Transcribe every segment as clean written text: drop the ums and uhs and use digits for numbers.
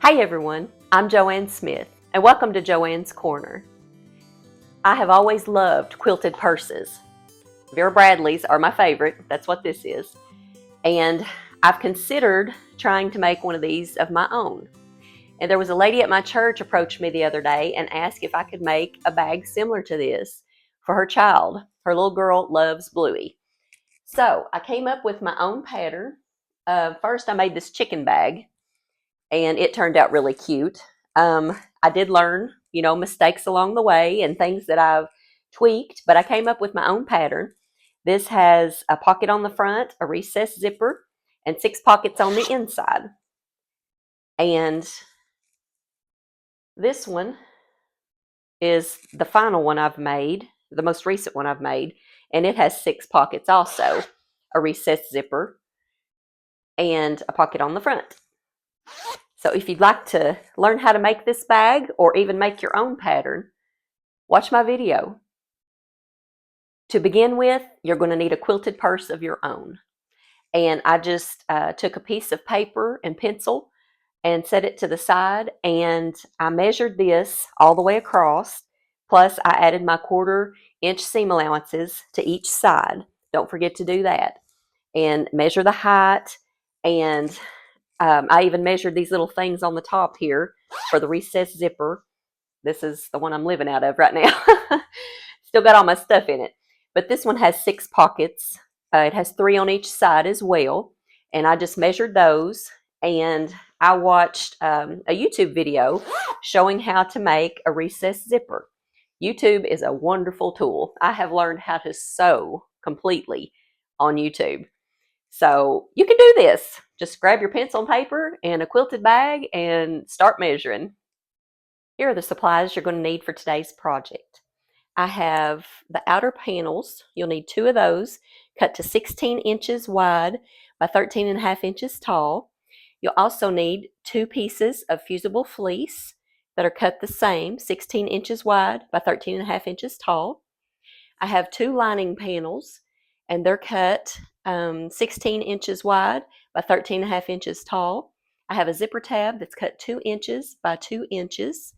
Hi everyone, I'm Joanne Smith and welcome to Joanne's Corner. I have always loved quilted purses. Vera Bradley's are my favorite, that's what this is. And I've considered trying to make one of these of my own. And there was a lady at my church approached me the other day and asked if I could make a bag similar to this for her child. Her little girl loves Bluey. So I came up with my own pattern. First I made this chicken bag and it turned out really cute. I did learn, mistakes along the way and things that I've tweaked, but I came up with my own pattern. This has a pocket on the front, a recessed zipper, and 6 pockets on the inside. And this one is the final one I've made, the most recent one I've made, and it has 6 pockets also, a recessed zipper, and a pocket on the front. So if you'd like to learn how to make this bag or even make your own pattern, watch my video. To begin with, you're going to need a quilted purse of your own. And I just took a piece of paper and pencil and set it to the side, and I measured this all the way across, plus I added my 1/4 inch seam allowances to each side. Don't forget to do that. And measure the height, and I even measured these little things on the top here for the recessed zipper. This is the one I'm living out of right now. Still got all my stuff in it. But this one has 6 pockets. It has 3 on each side as well. And I just measured those. And I watched a YouTube video showing how to make a recessed zipper. YouTube is a wonderful tool. I have learned how to sew completely on YouTube. So you can do this. Just grab your pencil and paper and a quilted bag and start measuring. Here are the supplies you're going to need for today's project. I have the outer panels. You'll need 2 of those, cut to 16 inches wide by 13.5 inches tall. You'll also need 2 pieces of fusible fleece that are cut the same, 16 inches wide by 13.5 inches tall. I have 2 lining panels, and they're cut 16 inches wide by 13.5 inches tall. I have a zipper tab that's cut 2 inches by 2 inches.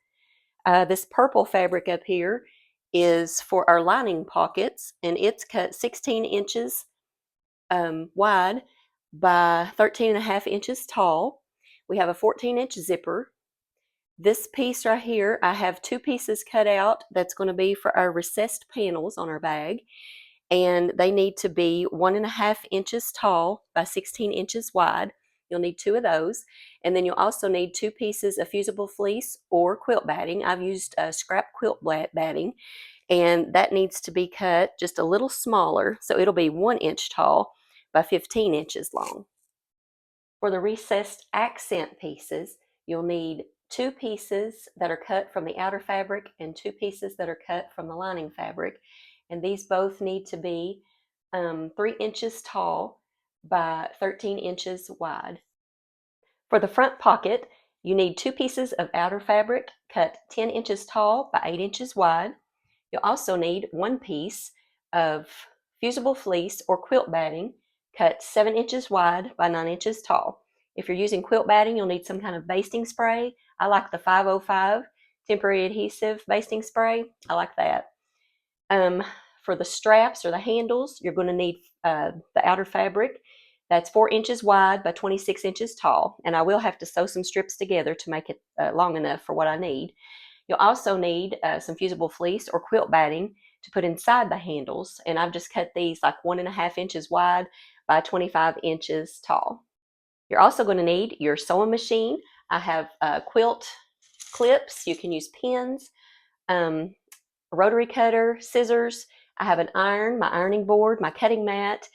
This purple fabric up here is for our lining pockets, and it's cut 16 inches wide by 13.5 inches tall. We have a 14-inch zipper. This piece right here, I have 2 pieces cut out that's going to be for our recessed panels on our bag, and they need to be 1.5 inches tall by 16 inches wide. You'll need 2 of those, and then you'll also need 2 pieces of fusible fleece or quilt batting. I've used scrap quilt batting, and that needs to be cut just a little smaller, so it'll be 1 inch tall by 15 inches long. For the recessed accent pieces, you'll need 2 pieces that are cut from the outer fabric and 2 pieces that are cut from the lining fabric, and these both need to be 3 inches tall by 13 inches wide. For the front pocket, you need 2 pieces of outer fabric cut 10 inches tall by 8 inches wide. You'll also need 1 piece of fusible fleece or quilt batting cut 7 inches wide by 9 inches tall. If you're using quilt batting, you'll need some kind of basting spray. I like the 505 temporary adhesive basting spray. I like that. For the straps or the handles, you're going to need the outer fabric. That's 4 inches wide by 26 inches tall, and I will have to sew some strips together to make it long enough for what I need. You'll also need some fusible fleece or quilt batting to put inside the handles, and I've just cut these like 1.5 inches wide by 25 inches tall. You're also going to need your sewing machine. I have quilt clips. You can use pins, a rotary cutter, scissors. I have an iron, my ironing board, my cutting mat,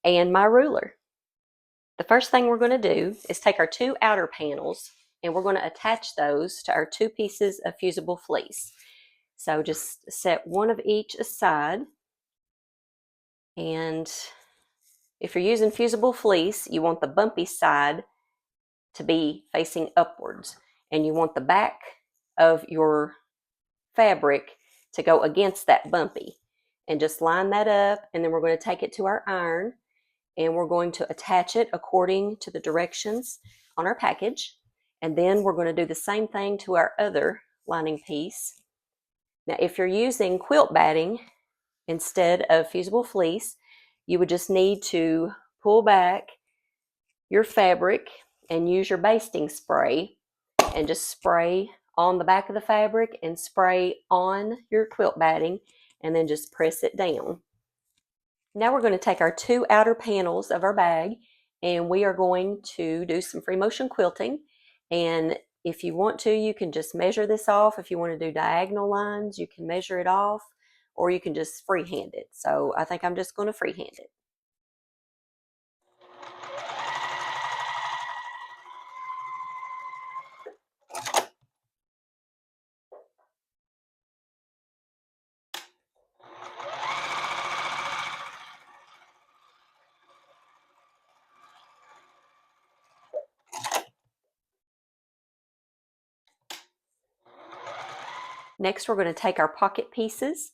and my ruler. The first thing we're going to do is take our 2 outer panels, and we're going to attach those to our 2 pieces of fusible fleece. So just set 1 of each aside, and if you're using fusible fleece, you want the bumpy side to be facing upwards, and you want the back of your fabric to go against that bumpy, and just line that up, and then we're going to take it to our iron, and we're going to attach it according to the directions on our package. And then we're going to do the same thing to our other lining piece. Now, if you're using quilt batting instead of fusible fleece, you would just need to pull back your fabric and use your basting spray and just spray on the back of the fabric and spray on your quilt batting and then just press it down. Now we're going to take our two outer panels of our bag and we are going to do some free motion quilting. And if you want to, you can just measure this off. If you want to do diagonal lines, you can measure it off, or you can just freehand it. So I think I'm just going to freehand it. Next, we're going to take our pocket pieces.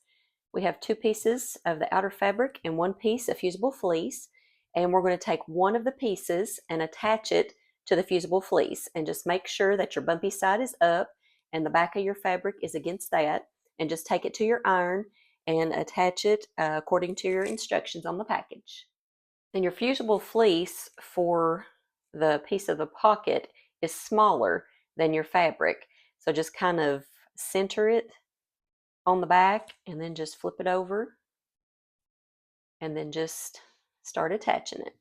We have two pieces of the outer fabric and one piece of fusible fleece. And we're going to take one of the pieces and attach it to the fusible fleece. And just make sure that your bumpy side is up and the back of your fabric is against that. And just take it to your iron and attach it according to your instructions on the package. And your fusible fleece for the piece of the pocket is smaller than your fabric. So just kind of center it on the back and then just flip it over and then just start attaching it.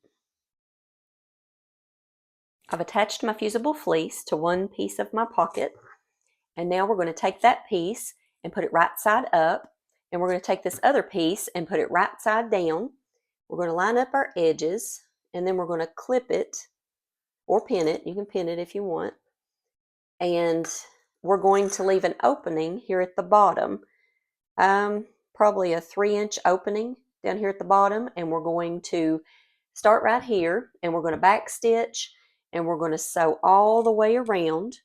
I've attached my fusible fleece to one piece of my pocket, and now we're going to take that piece and put it right side up, and we're going to take this other piece and put it right side down. We're going to line up our edges and then we're going to clip it or pin it. You can pin it if you want. And we're going to leave an opening here at the bottom, probably a 3-inch opening down here at the bottom, and we're going to start right here and we're going to back stitch and we're going to sew all the way around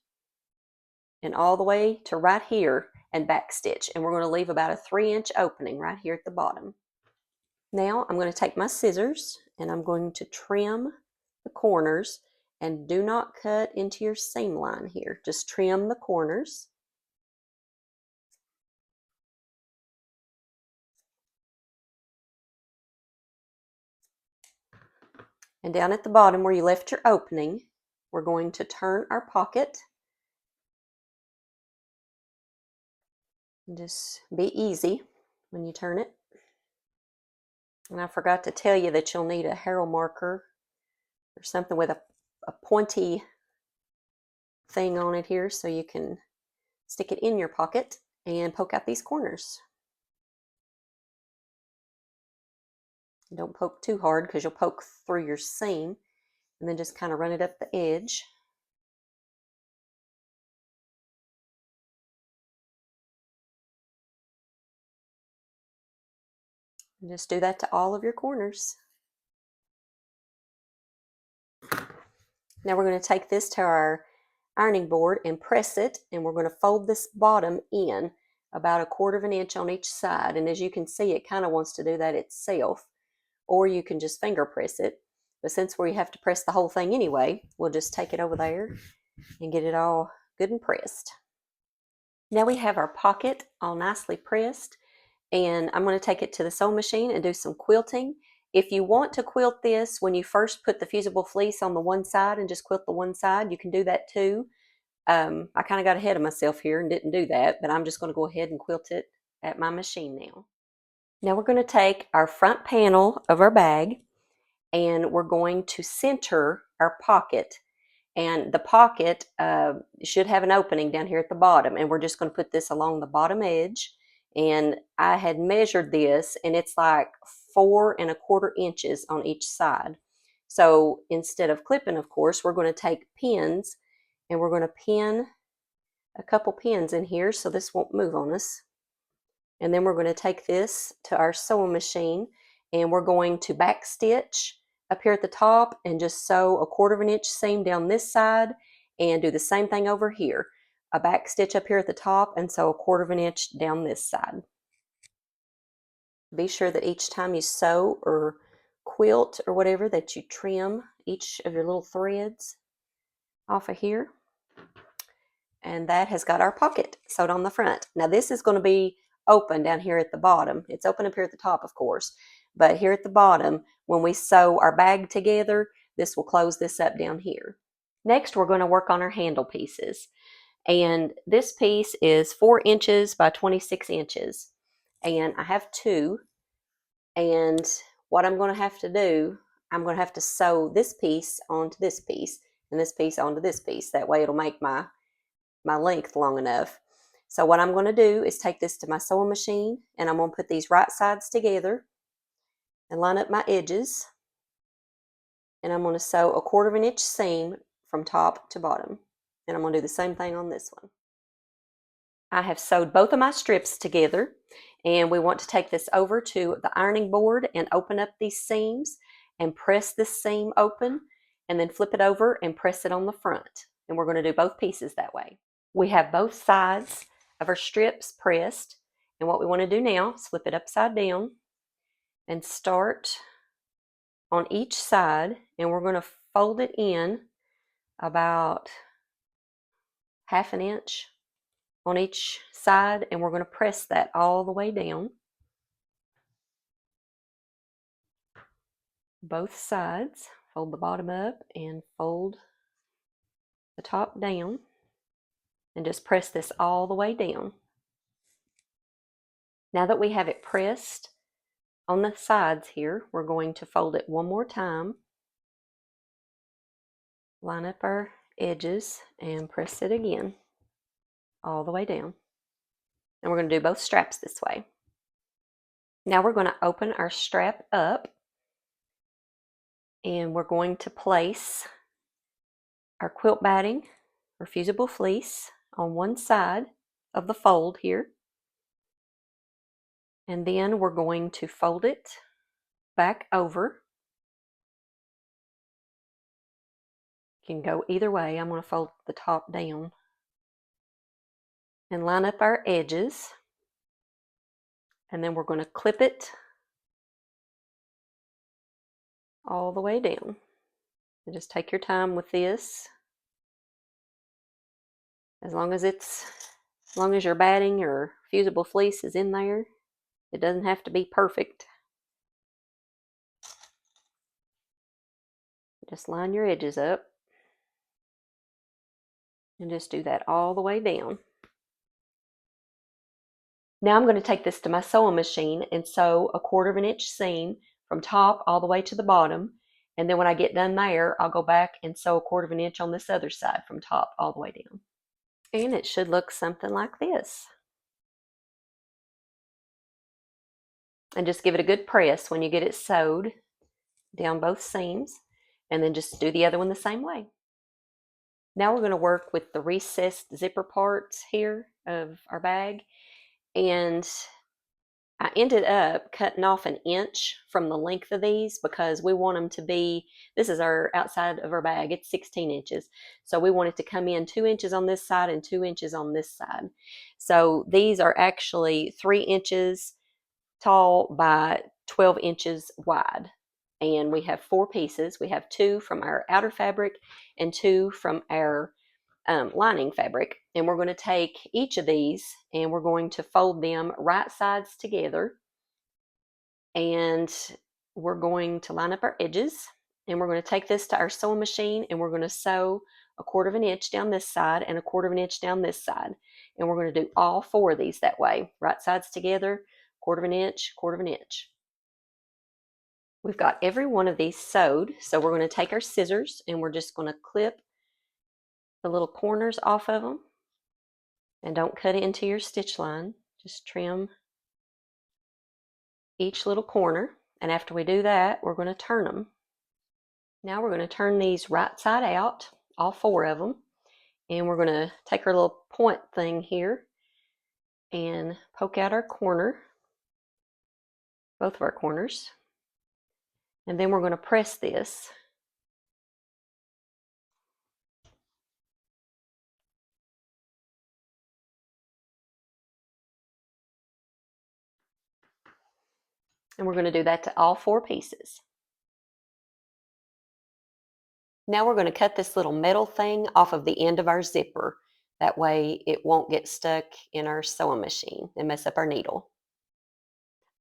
and all the way to right here and back stitch, and we're going to leave about a 3-inch opening right here at the bottom. Now I'm going to take my scissors and I'm going to trim the corners, and do not cut into your seam line here, just trim the corners. And down at the bottom where you left your opening, we're going to turn our pocket. And just be easy when you turn it. And I forgot to tell you that you'll need a harrow marker or something with a pointy thing on it here so you can stick it in your pocket and poke out these corners. Don't poke too hard because you'll poke through your seam, and then just kind of run it up the edge. And just do that to all of your corners. Now we're going to take this to our ironing board and press it, and we're going to fold this bottom in about 1/4 of an inch on each side. And as you can see, it kind of wants to do that itself, or you can just finger press it. But since we have to press the whole thing anyway, we'll just take it over there and get it all good and pressed. Now we have our pocket all nicely pressed, and I'm going to take it to the sewing machine and do some quilting. If you want to quilt this when you first put the fusible fleece on the one side and just quilt the one side, you can do that too. I kind of got ahead of myself here and didn't do that, but I'm just going to go ahead and quilt it at my machine now. Now we're going to take our front panel of our bag and we're going to center our pocket. And the pocket should have an opening down here at the bottom, and we're just going to put this along the bottom edge. And I had measured this, and it's like 4 1/4 inches on each side. So instead of clipping, of course, we're going to take pins, and we're going to pin a couple pins in here so this won't move on us. And then we're going to take this to our sewing machine, and we're going to back stitch up here at the top and just sew 1/4 of an inch seam down this side, and do the same thing over here. A back stitch up here at the top and sew 1/4 of an inch down this side. Be sure that each time you sew or quilt or whatever that you trim each of your little threads off of here. And that has got our pocket sewed on the front. Now this is going to be open down here at the bottom. It's open up here at the top, of course, but here at the bottom, when we sew our bag together, this will close this up down here. Next, we're going to work on our handle pieces. And this piece is 4 inches by 26 inches. And I have 2. And what I'm going to have to do, I'm going to have to sew this piece onto this piece and this piece onto this piece. That way it'll make my length long enough. So what I'm going to do is take this to my sewing machine, and I'm going to put these right sides together and line up my edges, and I'm going to sew a 1/4 inch seam from top to bottom, and I'm going to do the same thing on this one. I have sewed both of my strips together, and we want to take this over to the ironing board and open up these seams and press this seam open, and then flip it over and press it on the front, and we're going to do both pieces that way. We have both sides of our strips pressed, and what we want to do now is flip it upside down and start on each side, and we're going to fold it in about 1/2 inch on each side, and we're going to press that all the way down. Both sides, fold the bottom up and fold the top down, and just press this all the way down. Now that we have it pressed on the sides here, we're going to fold it one more time, line up our edges, and press it again all the way down. And we're going to do both straps this way. Now we're going to open our strap up, and we're going to place our quilt batting or fusible fleece on one side of the fold here. And then we're going to fold it back over. You can go either way. I'm going to fold the top down and line up our edges. And then we're going to clip it all the way down. And just take your time with this. As long as your batting or fusible fleece is in there, it doesn't have to be perfect. Just line your edges up and just do that all the way down. Now I'm going to take this to my sewing machine and sew a 1/4 inch seam from top all the way to the bottom. And then when I get done there, I'll go back and sew a 1/4 inch on this other side from top all the way down. And it should look something like this. And just give it a good press when you get it sewed down both seams, and then just do the other one the same way. Now we're going to work with the recessed zipper parts here of our bag, and I ended up cutting off 1 inch from the length of these because we want them to be, this is our outside of our bag, it's 16 inches. So we want it to come in 2 inches on this side and 2 inches on this side. So these are actually 3 inches tall by 12 inches wide. And we have 4 pieces. We have 2 from our outer fabric and 2 from our lining fabric. And we're going to take each of these and we're going to fold them right sides together. And we're going to line up our edges. And we're going to take this to our sewing machine and we're going to sew a 1/4 inch down this side and a 1/4 inch down this side. And we're going to do all 4 of these that way, right sides together, 1/4 inch, 1/4 inch. We've got every one of these sewed, so we're going to take our scissors and we're just going to clip the little corners off of them. And don't cut into your stitch line, just trim each little corner. And after we do that, we're going to turn them. Now we're going to turn these right side out, all 4 of them. And we're going to take our little point thing here and poke out our corner, both of our corners. And then we're going to press this. And we're going to do that to all 4 pieces. Now we're going to cut this little metal thing off of the end of our zipper. That way it won't get stuck in our sewing machine and mess up our needle.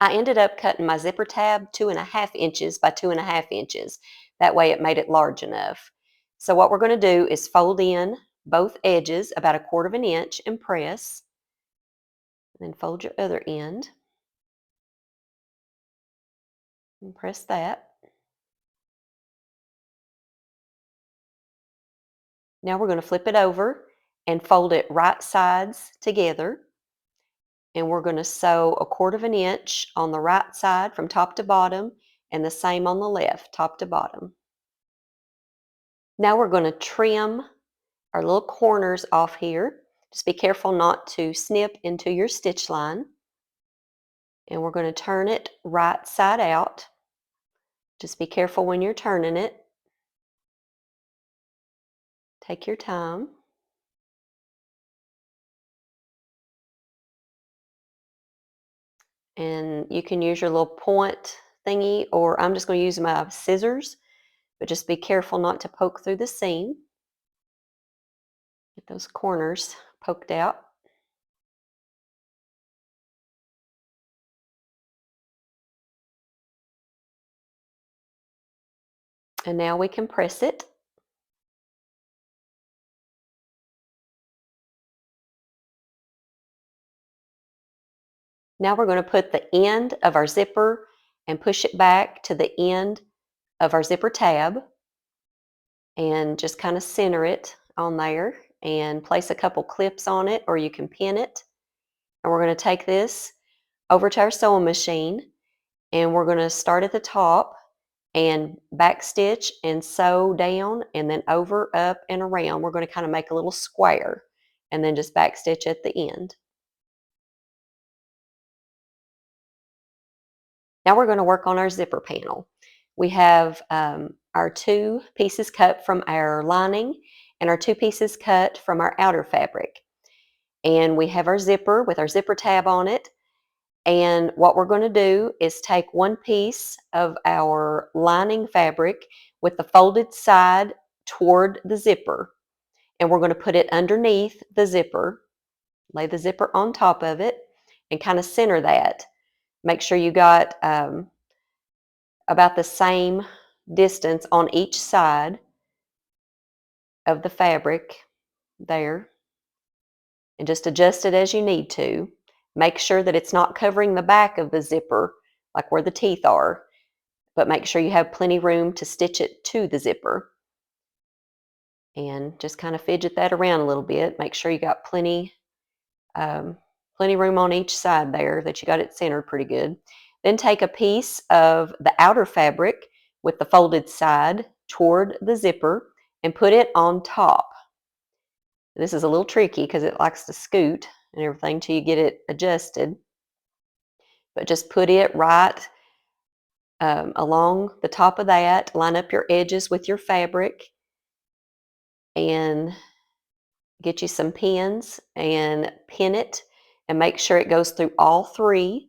I ended up cutting my zipper tab 2.5 inches by 2.5 inches. That way it made it large enough. So what we're going to do is fold in both edges about 1/4 of an inch and press. And then fold your other end and press that. Now we're going to flip it over and fold it right sides together. And we're going to sew 1/4 of an inch on the right side from top to bottom and the same on the left, top to bottom. Now we're going to trim our little corners off here. Just be careful not to snip into your stitch line. And we're going to turn it right side out. Just be careful when you're turning it. Take your time. And you can use your little point thingy, or I'm just going to use my scissors, but just be careful not to poke through the seam. Get those corners poked out. And now we can press it. Now we're going to put the end of our zipper and push it back to the end of our zipper tab and just kind of center it on there and place a couple clips on it, or you can pin it. And we're going to take this over to our sewing machine and we're going to start at the top and back stitch and sew down and then over, up, and around. We're going to kind of make a little square and then just back stitch at the end. Now we're going to work on our zipper panel. We have our 2 pieces cut from our lining and our 2 pieces cut from our outer fabric. And we have our zipper with our zipper tab on it. And what we're going to do is take one piece of our lining fabric with the folded side toward the zipper. And we're going to put it underneath the zipper, lay the zipper on top of it, and kind of center that. Make sure you got about the same distance on each side of the fabric there, and just adjust it as you need to. Make sure that it's not covering the back of the zipper like where the teeth are, but make sure you have plenty room to stitch it to the zipper. And just kind of fidget that around a little bit. Make sure you got plenty room on each side there, that you got it centered pretty good. Then take a piece of the outer fabric with the folded side toward the zipper and put it on top. This is a little tricky because it likes to scoot and everything till you get it adjusted. But just put it right along the top of that. Line up your edges with your fabric and get you some pins and pin it and make sure it goes through all 3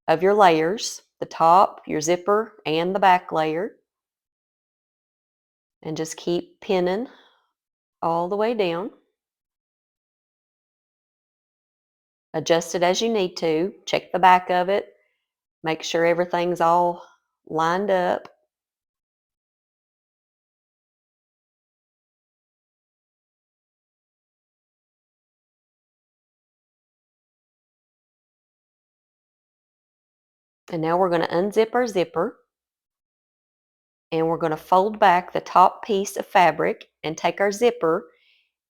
of your layers, the top, your zipper, and the back layer. And just keep pinning all the way down. Adjust it as you need to. Check the back of it. Make sure everything's all lined up. And now we're going to unzip our zipper. And we're going to fold back the top piece of fabric and take our zipper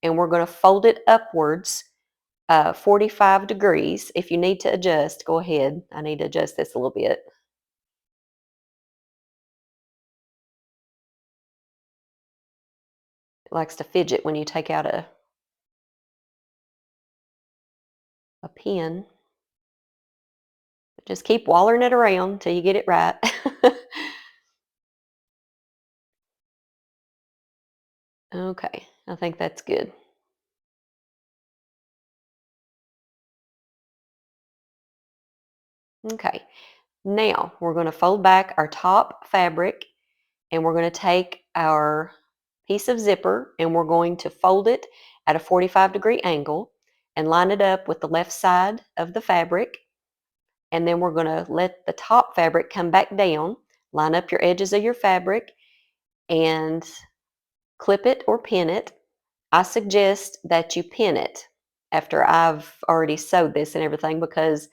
and we're going to fold it upwards 45 degrees. If you need to adjust, go ahead. I need to adjust this a little bit. It likes to fidget when you take out a pin. Just keep wallering it around until you get it right. Okay, I think that's good. Okay, now we're going to fold back our top fabric and we're going to take our piece of zipper, and we're going to fold it at a 45-degree angle and line it up with the left side of the fabric. And then we're going to let the top fabric come back down, line up your edges of your fabric, and clip it or pin it. I suggest that you pin it after I've already sewed this and everything, because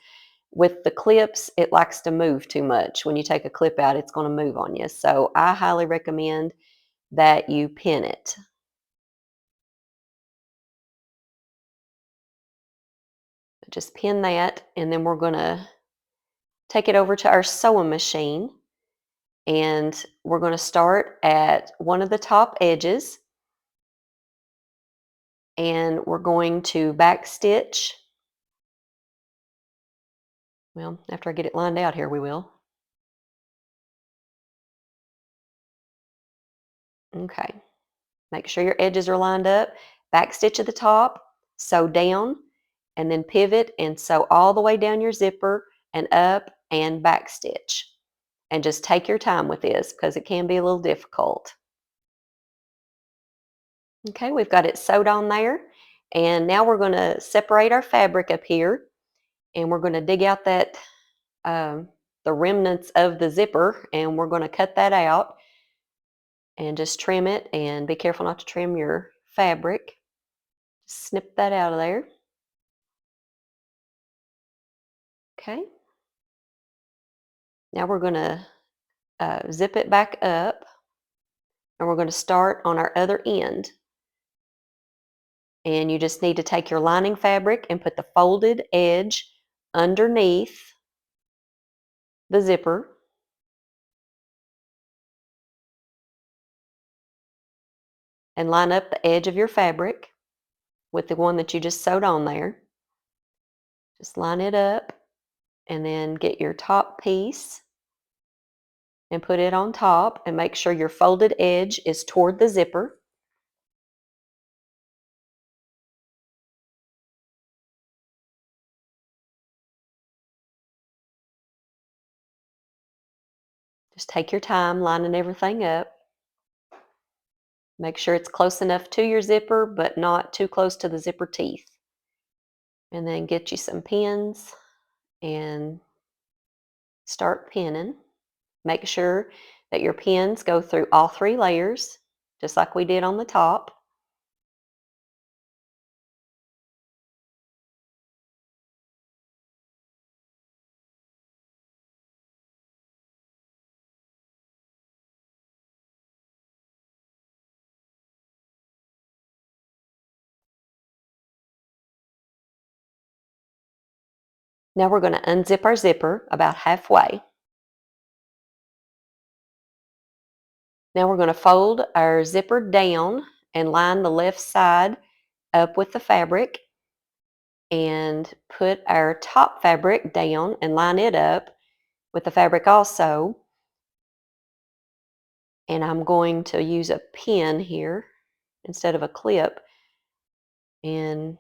with the clips, it likes to move too much. When you take a clip out, it's going to move on you. So I highly recommend that you pin it. Just pin that, and then we're going to take it over to our sewing machine, and we're going to start at one of the top edges, and we're going to back stitch. Well, after I get it lined out here, we will. Okay. Make sure your edges are lined up. Back stitch at the top, sew down, and then pivot and sew all the way down your zipper and up and back stitch. And just take your time with this because it can be a little difficult. Okay, we've got it sewed on there. And now we're going to separate our fabric up here, and we're going to dig out that the remnants of the zipper, and we're going to cut that out and just trim it, and be careful not to trim your fabric. Snip that out of there. Okay. Now we're going to zip it back up, and we're going to start on our other end. And you just need to take your lining fabric and put the folded edge underneath the zipper. And line up the edge of your fabric with the one that you just sewed on there. Just line it up, and then get your top piece and put it on top, and make sure your folded edge is toward the zipper. Just take your time lining everything up. Make sure it's close enough to your zipper, but not too close to the zipper teeth. And then get you some pins and start pinning. Make sure that your pins go through all 3 layers, just like we did on the top. Now we're going to unzip our zipper about halfway. Now we're going to fold our zipper down and line the left side up with the fabric, and put our top fabric down and line it up with the fabric also. And I'm going to use a pin here instead of a clip, and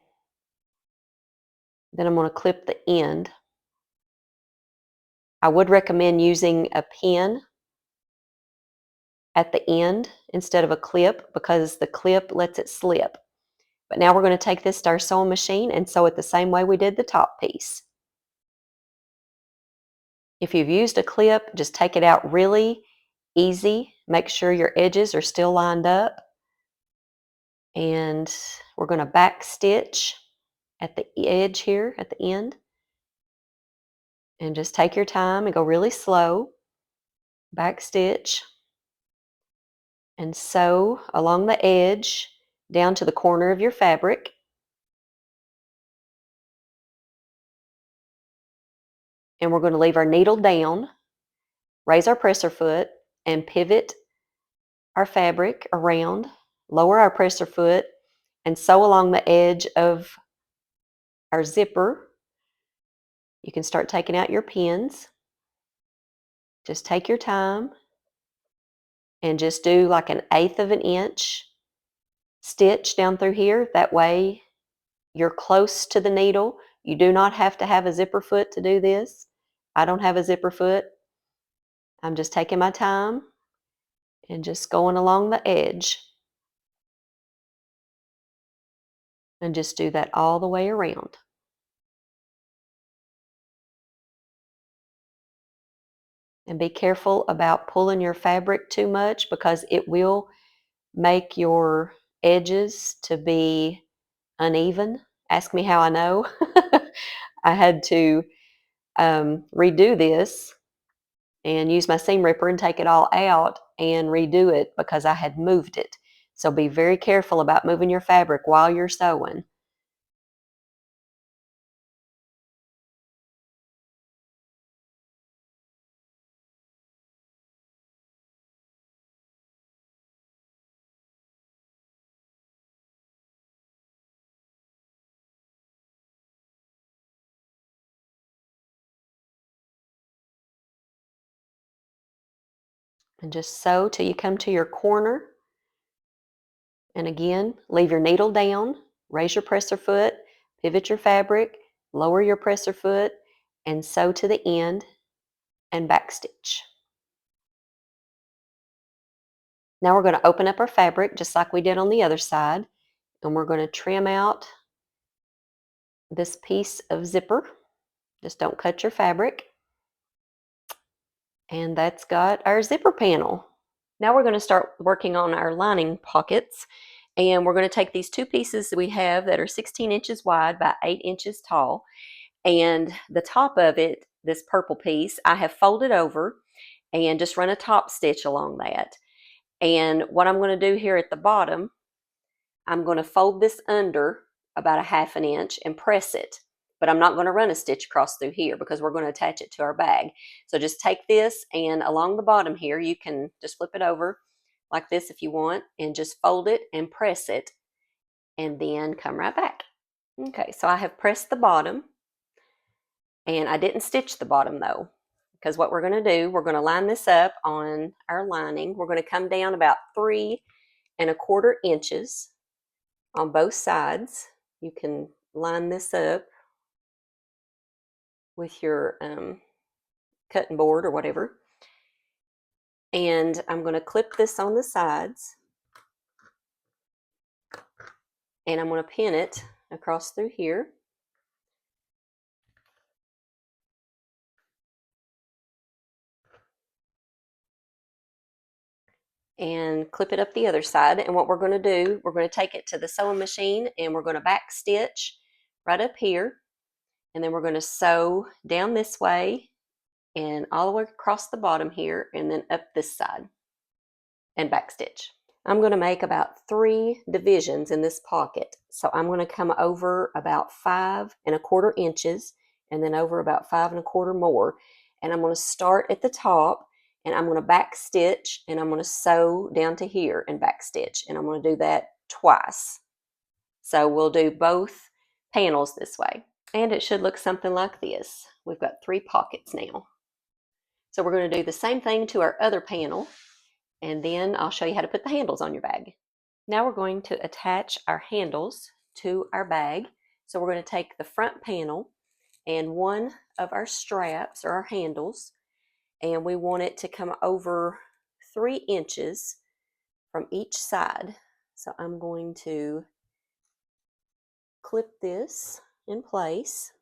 then I'm going to clip the end. I would recommend using a pin at the end instead of a clip, because the clip lets it slip. But now we're going to take this to our sewing machine and sew it the same way we did the top piece. If you've used a clip, just take it out really easy. Make sure your edges are still lined up. And we're going to back stitch at the edge here at the end. And just take your time and go really slow. Back stitch and sew along the edge down to the corner of your fabric. And we're going to leave our needle down, raise our presser foot, and pivot our fabric around, lower our presser foot, and sew along the edge of our zipper. You can start taking out your pins. Just take your time and just do like 1/8 of an inch stitch down through here. That way you're close to the needle. You do not have to have a zipper foot to do this. I don't have a zipper foot. I'm just taking my time and just going along the edge. And just do that all the way around. And be careful about pulling your fabric too much because it will make your edges to be uneven. Ask me how I know. I had to redo this and use my seam ripper and take it all out and redo it because I had moved it. So be very careful about moving your fabric while you're sewing. And just sew till you come to your corner. And again, leave your needle down, raise your presser foot, pivot your fabric, lower your presser foot, and sew to the end and backstitch. Now we're going to open up our fabric just like we did on the other side, and we're going to trim out this piece of zipper. Just don't cut your fabric. And that's got our zipper panel. Now we're going to start working on our lining pockets, and we're going to take these two pieces that we have that are 16 inches wide by 8 inches tall, and the top of it, this purple piece, I have folded over and just run a top stitch along that. And what I'm going to do here at the bottom, I'm going to fold this under about a 1/2 inch and press it. But I'm not going to run a stitch across through here because we're going to attach it to our bag. So just take this, and along the bottom here, you can just flip it over like this if you want, and just fold it and press it, and then come right back. Okay, so I have pressed the bottom, and I didn't stitch the bottom though, because what we're going to do, we're going to line this up on our lining. We're going to come down about 3¼ inches on both sides. You can line this up with your cutting board or whatever. And I'm going to clip this on the sides, and I'm going to pin it across through here. And clip it up the other side. And what we're going to do, we're going to take it to the sewing machine, and we're going to back stitch right up here, and then we're going to sew down this way and all the way across the bottom here, and then up this side and back stitch. I'm going to make about 3 divisions in this pocket. So I'm going to come over about 5¼ inches, and then over about 5¼ more. And I'm going to start at the top, and I'm going to back stitch, and I'm going to sew down to here and back stitch. And I'm going to do that twice. So we'll do both panels this way. And it should look something like this. We've got 3 pockets now. So we're going to do the same thing to our other panel, and then I'll show you how to put the handles on your bag. Now we're going to attach our handles to our bag. So we're going to take the front panel and one of our straps or our handles, and we want it to come over 3 inches from each side. So I'm going to clip this in place,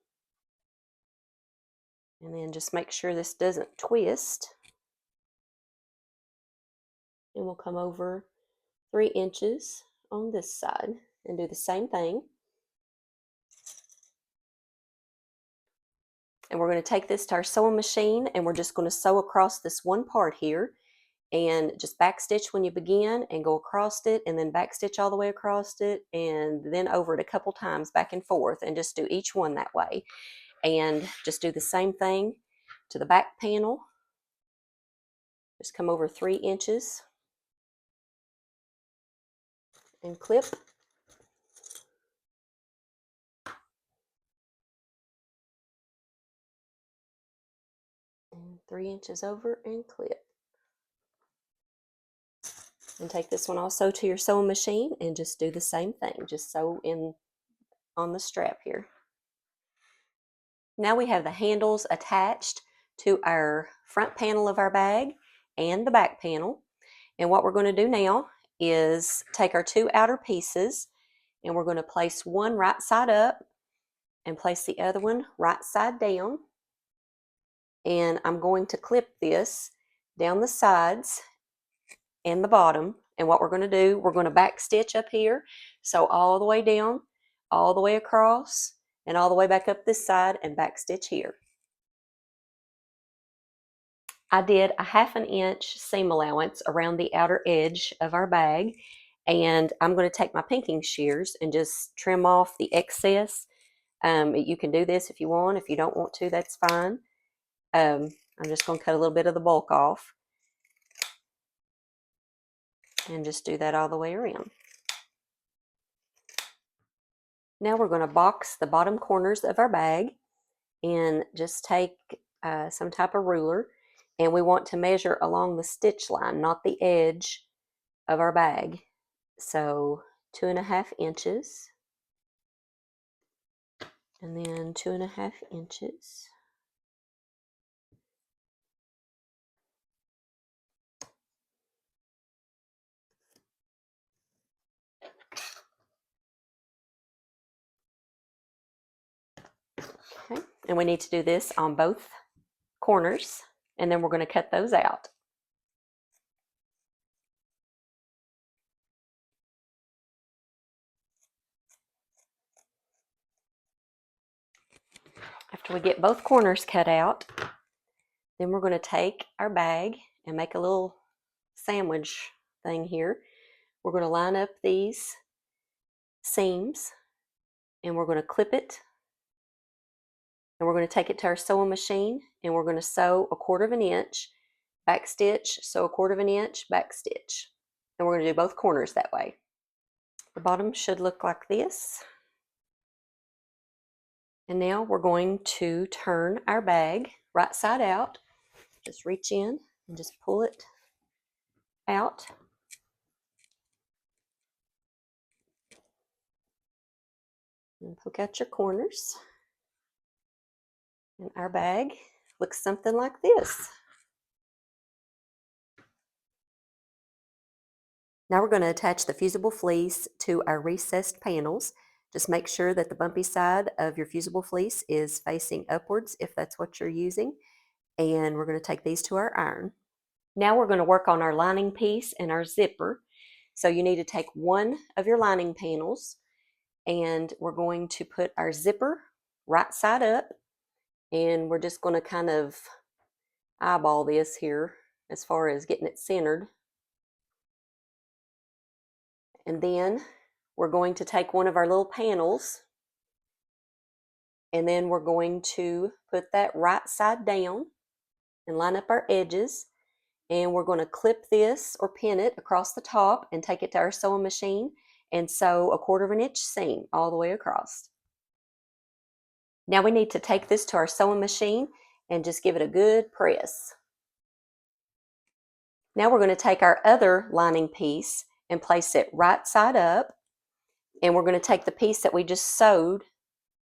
and then just make sure this doesn't twist. And we'll come over 3 inches on this side and do the same thing. And we're going to take this to our sewing machine, and we're just going to sew across this one part here, and just back stitch when you begin and go across it, and then back stitch all the way across it, and then over it a couple times back and forth, and just do each one that way. And just do the same thing to the back panel. Just come over 3 inches and clip. And 3 inches over and clip. And take this one also to your sewing machine and just do the same thing. Just sew in on the strap here. Now we have the handles attached to our front panel of our bag and the back panel. And what we're going to do now is take our 2 outer pieces, and we're going to place one right side up and place the other one right side down. And I'm going to clip this down the sides and the bottom. And what we're going to do, we're going to back stitch up here, so all the way down, all the way across, and all the way back up this side and back stitch here. I did a 1/2 inch seam allowance around the outer edge of our bag, and I'm going to take my pinking shears and just trim off the excess. You can do this if you want. If you don't want to, that's fine. I'm just going to cut a little bit of the bulk off and just do that all the way around. Now we're going to box the bottom corners of our bag and just take some type of ruler, and we want to measure along the stitch line, not the edge of our bag. So 2.5 inches, and then 2.5 inches. Okay, and we need to do this on both corners, and then we're going to cut those out. After we get both corners cut out, then we're going to take our bag and make a little sandwich thing here. We're going to line up these seams, and we're going to clip it, and we're going to take it to our sewing machine, and we're going to sew 1/4 inch, back stitch, sew 1/4 inch, back stitch. And we're going to do both corners that way. The bottom should look like this. And now we're going to turn our bag right side out. Just reach in and just pull it out. And poke out your corners. And our bag looks something like this. Now we're going to attach the fusible fleece to our recessed panels. Just make sure that the bumpy side of your fusible fleece is facing upwards if that's what you're using. And we're going to take these to our iron. Now we're going to work on our lining piece and our zipper. So you need to take one of your lining panels, and we're going to put our zipper right side up, and we're just going to kind of eyeball this here as far as getting it centered. And then we're going to take one of our little panels, and then we're going to put that right side down and line up our edges. And we're going to clip this or pin it across the top and take it to our sewing machine and sew 1/4 inch seam all the way across. Now we need to take this to our sewing machine and just give it a good press. Now we're going to take our other lining piece and place it right side up, and we're going to take the piece that we just sewed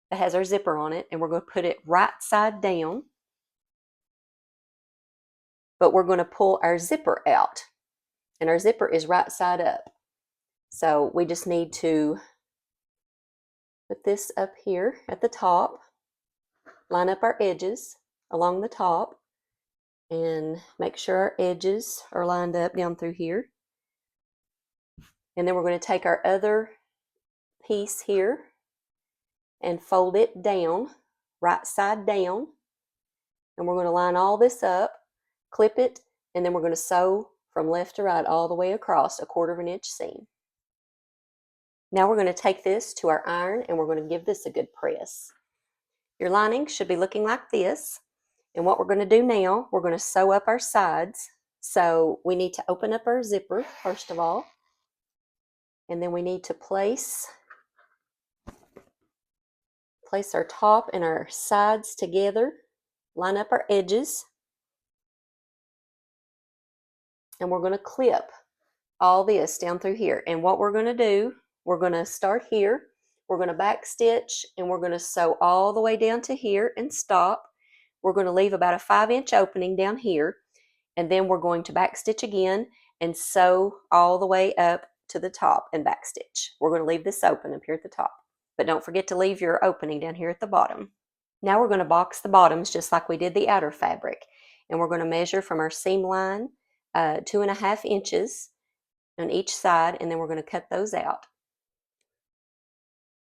that has our zipper on it, and we're going to put it right side down. But we're going to pull our zipper out, and our zipper is right side up. So we just need to put this up here at the top, line up our edges along the top, and make sure our edges are lined up down through here. And then we're going to take our other piece here and fold it down, right side down. And we're going to line all this up, clip it, and then we're going to sew from left to right all the way across 1/4 inch seam. Now we're going to take this to our iron, and we're going to give this a good press. Your lining should be looking like this. And what we're going to do now, we're going to sew up our sides. So we need to open up our zipper first of all. And then we need to place our top and our sides together, line up our edges, and we're going to clip all this down through here. And what we're going to do, we're going to start here, we're going to back stitch, and we're going to sew all the way down to here and stop. We're going to leave about a 5-inch opening down here, and then we're going to back stitch again and sew all the way up to the top and back stitch. We're going to leave this open up here at the top, but don't forget to leave your opening down here at the bottom. Now we're going to box the bottoms just like we did the outer fabric, and we're going to measure from our seam line 2.5 inches on each side, and then we're going to cut those out.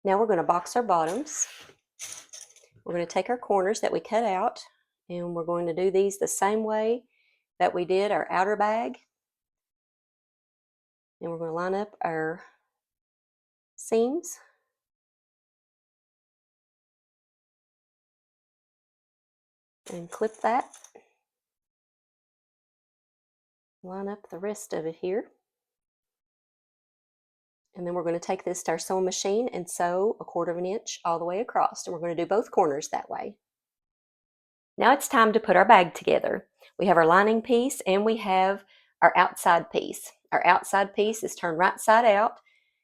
Now we're going to box our bottoms. We're going to take our corners that we cut out, and we're going to do these the same way that we did our outer bag. And we're going to line up our seams. And clip that. Line up the rest of it here. And then we're going to take this to our sewing machine and sew 1/4 inch all the way across. And we're going to do both corners that way. Now it's time to put our bag together. We have our lining piece and we have our outside piece. Our outside piece is turned right side out,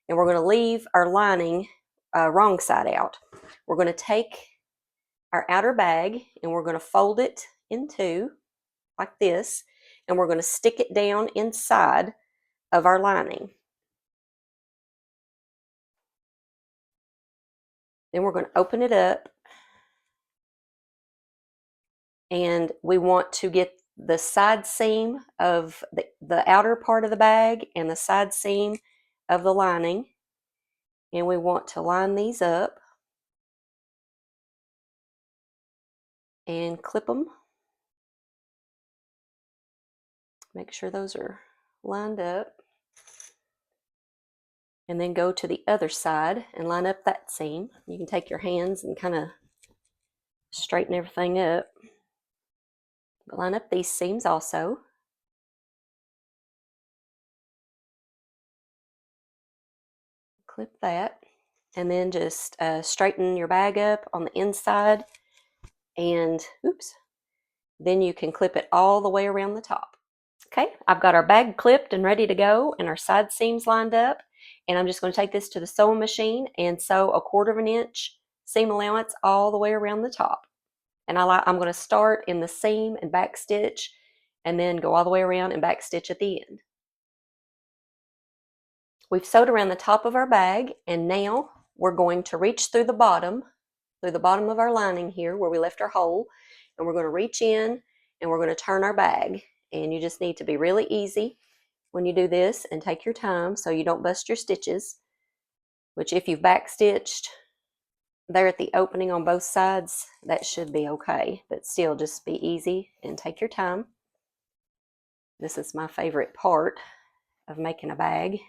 and we're going to leave our lining wrong side out. We're going to take our outer bag and we're going to fold it in two like this, and we're going to stick it down inside of our lining. Then we're going to open it up, and we want to get the side seam of the outer part of the bag and the side seam of the lining, and we want to line these up and clip them. Make sure those are lined up, and then go to the other side and line up that seam. You can take your hands and kind of straighten everything up. But line up these seams also. Clip that, and then just straighten your bag up on the inside, and then you can clip it all the way around the top. Okay, I've got our bag clipped and ready to go, and our side seams lined up, and I'm just going to take this to the sewing machine and sew 1/4 inch seam allowance all the way around the top. And I'm going to start in the seam and back stitch, and then go all the way around and back stitch at the end. We've sewed around the top of our bag, and now we're going to reach through the bottom of our lining here where we left our hole, and we're going to reach in and we're going to turn our bag. And you just need to be really easy when you do this and take your time so you don't bust your stitches, which if you've back stitched there at the opening on both sides, that should be okay, but still just be easy and take your time. This is my favorite part of making a bag,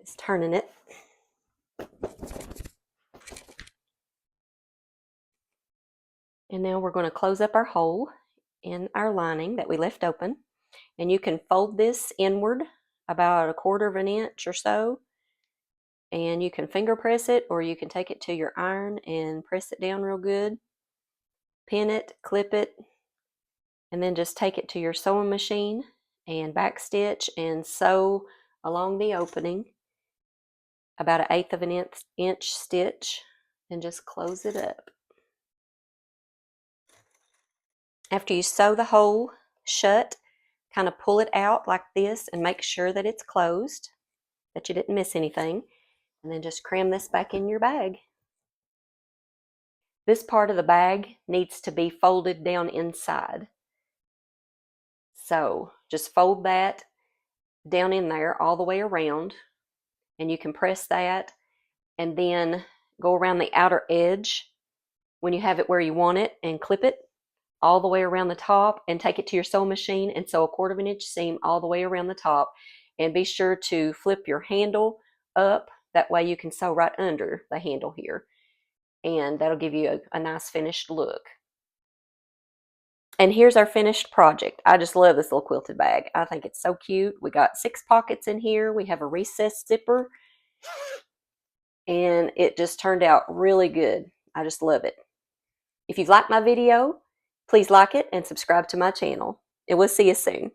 is turning it. And now we're going to close up our hole in our lining that we left open, and you can fold this inward about 1/4 inch or so, and you can finger press it, or you can take it to your iron and press it down real good, pin it, clip it, and then just take it to your sewing machine and back stitch and sew along the opening about 1/8 inch stitch, and just close it up. After you sew the hole shut, kind of pull it out like this and make sure that it's closed, that you didn't miss anything, and then just cram this back in your bag. This part of the bag needs to be folded down inside. So just fold that down in there all the way around, and you can press that and then go around the outer edge when you have it where you want it and clip it all the way around the top, and take it to your sewing machine and sew 1/4 inch seam all the way around the top. And be sure to flip your handle up, that way you can sew right under the handle here, and that'll give you a nice finished look. And here's our finished project. I just love this little quilted bag. I think it's so cute. We got 6 pockets in here. We have a recessed zipper, and it just turned out really good. I just love it. If you've liked my video, please like it and subscribe to my channel. And we'll see you soon.